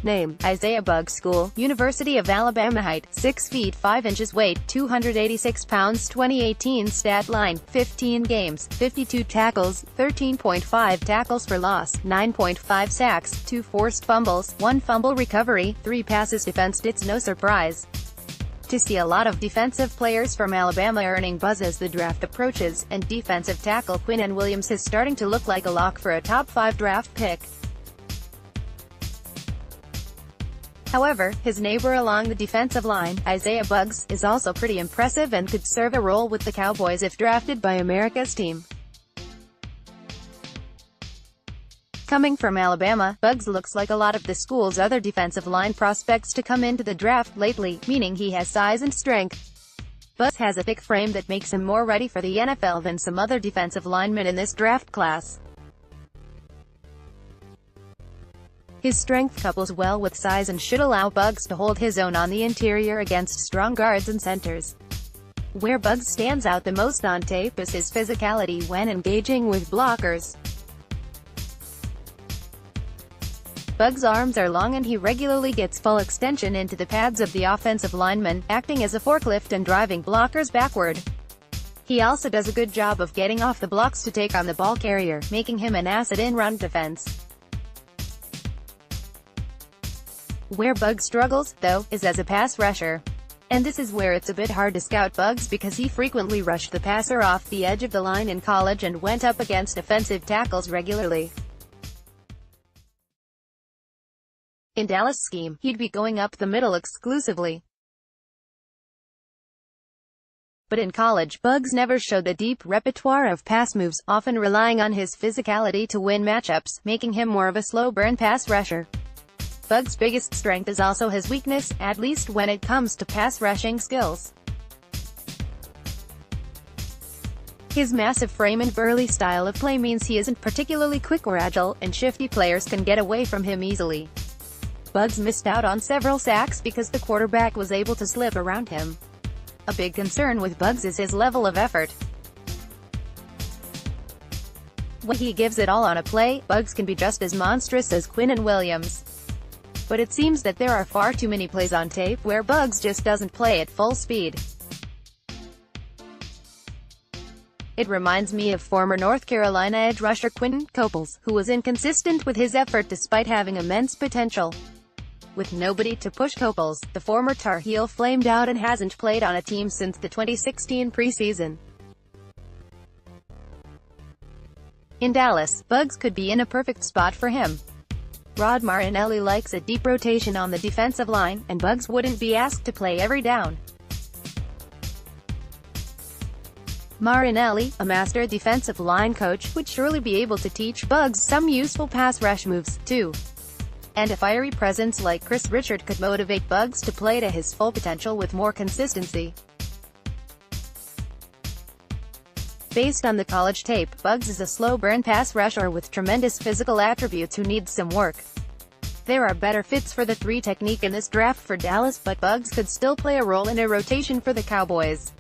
Name: Isaiah BuggsSchool, University of Alabama. Height: 6 feet 5 inches. Weight: 286 pounds. 2018 stat line: 15 games, 52 tackles, 13.5 tackles for loss, 9.5 sacks, 2 forced fumbles, 1 fumble recovery, 3 passes defensed. It's no surprise to see a lot of defensive players from Alabama earning buzz as the draft approaches, and defensive tackle Quinnen Williams is starting to look like a lock for a top 5 draft pick. However, his neighbor along the defensive line, Isaiah Buggs, is also pretty impressive and could serve a role with the Cowboys if drafted by America's team. Coming from Alabama, Buggs looks like a lot of the school's other defensive line prospects to come into the draft lately, meaning he has size and strength. Buggs has a thick frame that makes him more ready for the NFL than some other defensive linemen in this draft class. His strength couples well with size and should allow Buggs to hold his own on the interior against strong guards and centers. Where Buggs stands out the most on tape is his physicality when engaging with blockers. Buggs' arms are long and he regularly gets full extension into the pads of the offensive lineman, acting as a forklift and driving blockers backward. He also does a good job of getting off the blocks to take on the ball carrier, making him an asset in run defense. Where Buggs struggles, though, is as a pass rusher. And this is where it's a bit hard to scout Buggs because he frequently rushed the passer off the edge of the line in college and went up against offensive tackles regularly. In Dallas' scheme, he'd be going up the middle exclusively. But in college, Buggs never showed a deep repertoire of pass moves, often relying on his physicality to win matchups, making him more of a slow-burn pass rusher. Buggs' biggest strength is also his weakness, at least when it comes to pass rushing skills. His massive frame and burly style of play means he isn't particularly quick or agile, and shifty players can get away from him easily. Buggs missed out on several sacks because the quarterback was able to slip around him. A big concern with Buggs is his level of effort. When he gives it all on a play, Buggs can be just as monstrous as Quinnen Williams. But it seems that there are far too many plays on tape where Buggs just doesn't play at full speed. It reminds me of former North Carolina edge rusher Quinton Williams, who was inconsistent with his effort despite having immense potential. With nobody to push Williams, the former Tar Heel flamed out and hasn't played on a team since the 2016 preseason. In Dallas, Buggs could be in a perfect spot for him. Rod Marinelli likes a deep rotation on the defensive line, and Buggs wouldn't be asked to play every down. Marinelli, a master defensive line coach, would surely be able to teach Buggs some useful pass rush moves, too. And a fiery presence like Chris Richard could motivate Buggs to play to his full potential with more consistency. Based on the college tape, Buggs is a slow-burn pass rusher with tremendous physical attributes who needs some work. There are better fits for the 3 technique in this draft for Dallas, but Buggs could still play a role in a rotation for the Cowboys.